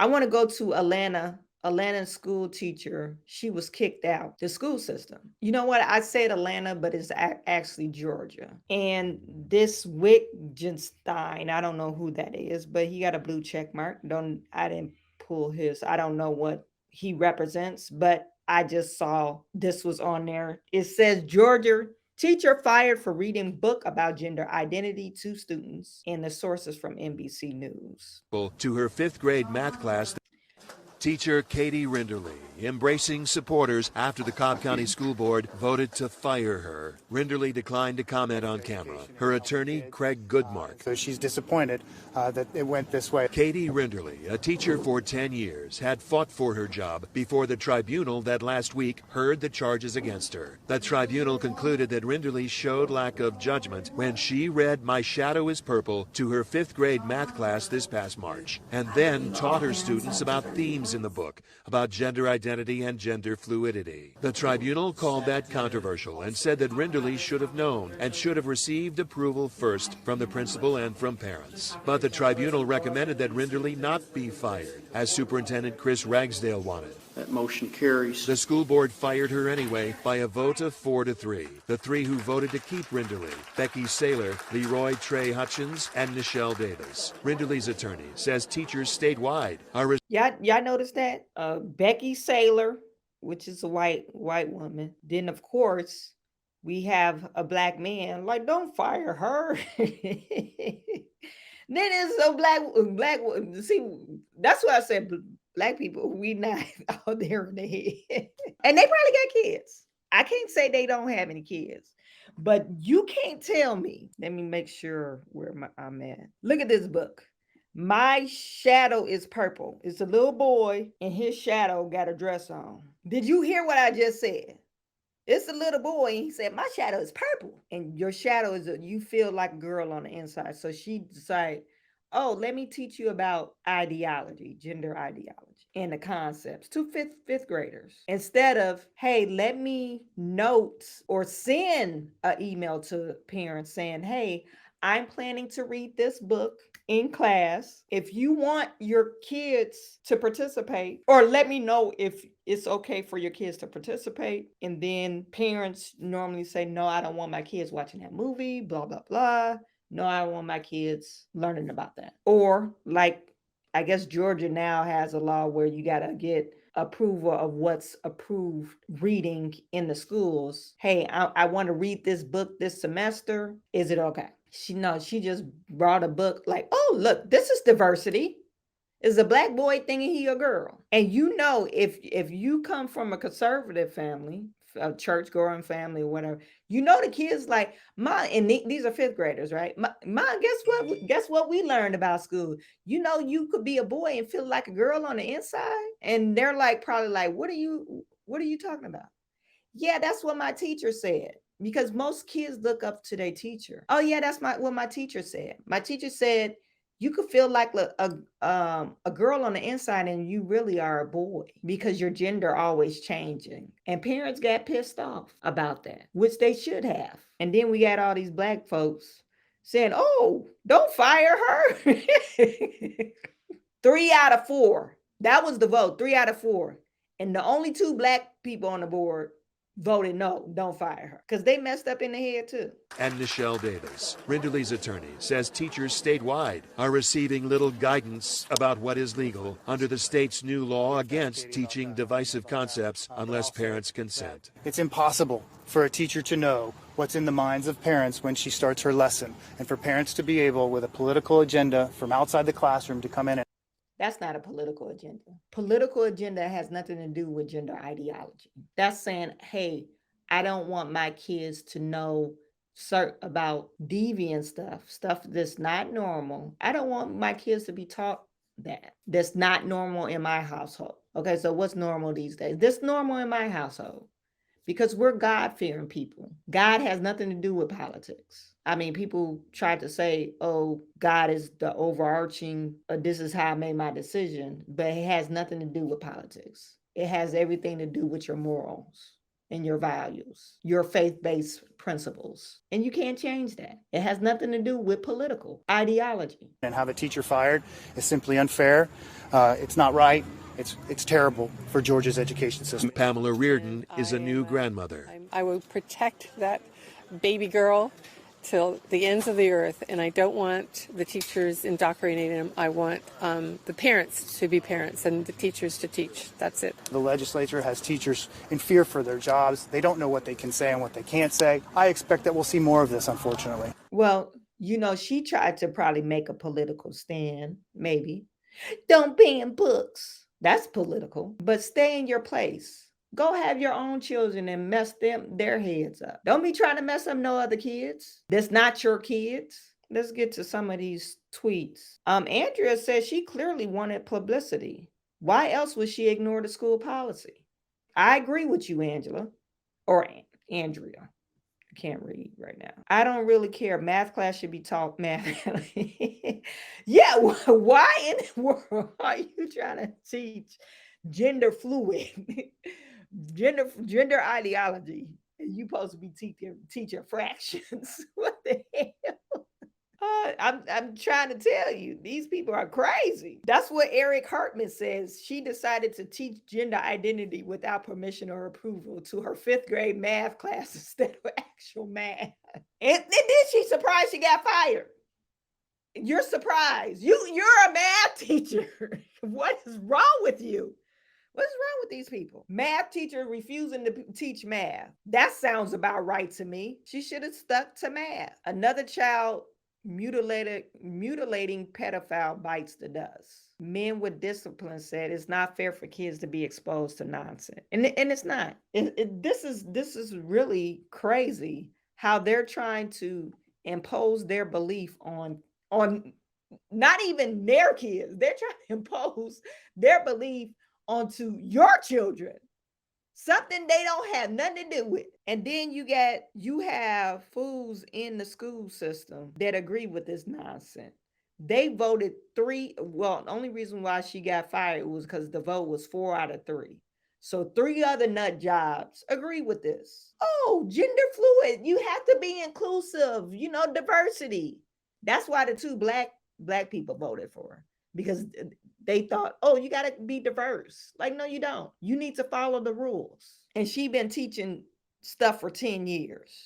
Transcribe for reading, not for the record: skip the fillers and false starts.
I want to go to Atlanta. Atlanta school teacher, she was kicked out the school system. You know what? I said Atlanta, but it's actually Georgia. And this Wittgenstein, I don't know who that is, but he got a blue check mark. I didn't pull his. I don't know what he represents, but I just saw this was on there. It says Georgia teacher fired for reading book about gender identity to students, and the sources from NBC News. To her fifth grade math class, teacher Katie Rinderly embracing supporters after the Cobb County School Board voted to fire her. Rinderly declined to comment on camera. Her attorney, Craig Goodmark. So she's disappointed that it went this way. Katie Rinderly, a teacher for 10 years, had fought for her job before the tribunal that last week heard the charges against her. The tribunal concluded that Rinderly showed lack of judgment when she read My Shadow is Purple to her fifth grade math class this past March, and then taught her students about themes in the book about gender identity and gender fluidity. The tribunal called that controversial and said that Rinderly should have known and should have received approval first from the principal and from parents. But the tribunal recommended that Rinderly not be fired, as Superintendent Chris Ragsdale wanted. That motion carries. The school board fired her anyway by a vote of 4-3. The three who voted to keep Rinderly, Becky Saylor, Leroy Trey Hutchins, and Nichelle Davis. Rinderly's attorney says teachers statewide are... Y'all notice that? Becky Saylor, which is a white woman. Then, of course, we have a black man. Like, don't fire her. Then it's a black. See, that's why I said black people, we not out there in the head. And they probably got kids. I can't say they don't have any kids. But you can't tell me. Let me make sure where I'm at. Look at this book. My Shadow is Purple. It's a little boy and his shadow got a dress on. Did you hear what I just said? It's a little boy and he said, my shadow is purple. And your shadow is, you feel like a girl on the inside. So she decided, oh, let me teach you about ideology, gender ideology, and the concepts to fifth graders. Instead of, hey, let me note or send an email to parents saying, hey, I'm planning to read this book in class. If you want your kids to participate, or let me know if it's okay for your kids to participate. And then parents normally say, no, I don't want my kids watching that movie, blah, blah, blah. No, I don't want my kids learning about that. Or like, I guess Georgia now has a law where you got to get approval of what's approved reading in the schools. Hey, I want to read this book this semester. Is it okay? She just brought a book like, oh, look, this is diversity. Is a black boy thinking he a girl? And you know, if you come from a conservative family, a church going family, or whatever, you know the kids like, and these are fifth graders, right? Guess what we learned about school? You know, you could be a boy and feel like a girl on the inside. And they're like, probably like, what are you talking about? Yeah, that's what my teacher said. Because most kids look up to their teacher. Oh yeah, that's what my teacher said. My teacher said you could feel like a girl on the inside and you really are a boy because your gender always changing. And parents got pissed off about that, which they should have. And then we got all these black folks saying, oh, don't fire her. 3 out of 4. That was the vote, 3 out of 4. And the only 2 black people on the board voted no, don't fire her, because they messed up in the head too. And Nichelle Davis, Rinderly's attorney, says teachers statewide are receiving little guidance about what is legal under the state's new law against teaching divisive concepts unless parents consent. It's impossible for a teacher to know what's in the minds of parents when she starts her lesson, and for parents to be able, with a political agenda from outside the classroom, to come in and... That's not a political agenda. Political agenda has nothing to do with gender ideology. That's saying, hey, I don't want my kids to know about deviant stuff that's not normal. I don't want my kids to be taught that's not normal in my household. Okay, so what's normal these days? This normal in my household, because we're God-fearing people. God has nothing to do with politics. I mean, people try to say, oh, God is the overarching, this is how I made my decision, but it has nothing to do with politics. It has everything to do with your morals. and your values, your faith-based principles. And you can't change that. It has nothing to do with political ideology. And have a teacher fired is simply unfair. It's not right. It's terrible for Georgia's education system. Pamela Reardon is a new grandmother. I will protect that baby girl till the ends of the earth, and I don't want the teachers indoctrinating them. I want the parents to be parents and the teachers to teach. That's it. The legislature has teachers in fear for their jobs. They don't know what they can say and what they can't say. I expect that we'll see more of this, unfortunately. Well, you know, she tried to probably make a political stand, maybe. Don't ban books. That's political. But stay in your place. Go have your own children and mess their heads up. Don't be trying to mess up no other kids. That's not your kids. Let's get to some of these tweets. Andrea says she clearly wanted publicity. Why else would she ignore the school policy? I agree with you, Angela. Or Andrea. I can't read right now. I don't really care. Math class should be taught math. Yeah, why in the world are you trying to teach gender fluid? Gender ideology. You supposed to be teaching fractions. What the hell? I'm trying to tell you, these people are crazy. That's what Eric Hartman says. She decided to teach gender identity without permission or approval to her 5th grade math class instead of actual math. And then she's surprised she got fired. You're surprised. You're a math teacher. What is wrong with you? What's wrong with these people? Math teacher refusing to teach math. That sounds about right to me. She should have stuck to math. Another child mutilating pedophile bites the dust. Men with discipline said it's not fair for kids to be exposed to nonsense. And it's not. This is really crazy how they're trying to impose their belief on not even their kids. They're trying to impose their belief onto your children, something they don't have nothing to do with. And then you have fools in the school system that agree with this nonsense. They voted 3. Well, the only reason why she got fired was because the vote was 4 out of 3. So 3 other nut jobs agree with this. Oh, gender fluid. You have to be inclusive, diversity. That's why the 2 black people voted for her, because they thought, oh, you got to be diverse. Like, no, you don't. You need to follow the rules. And she been teaching stuff for 10 years.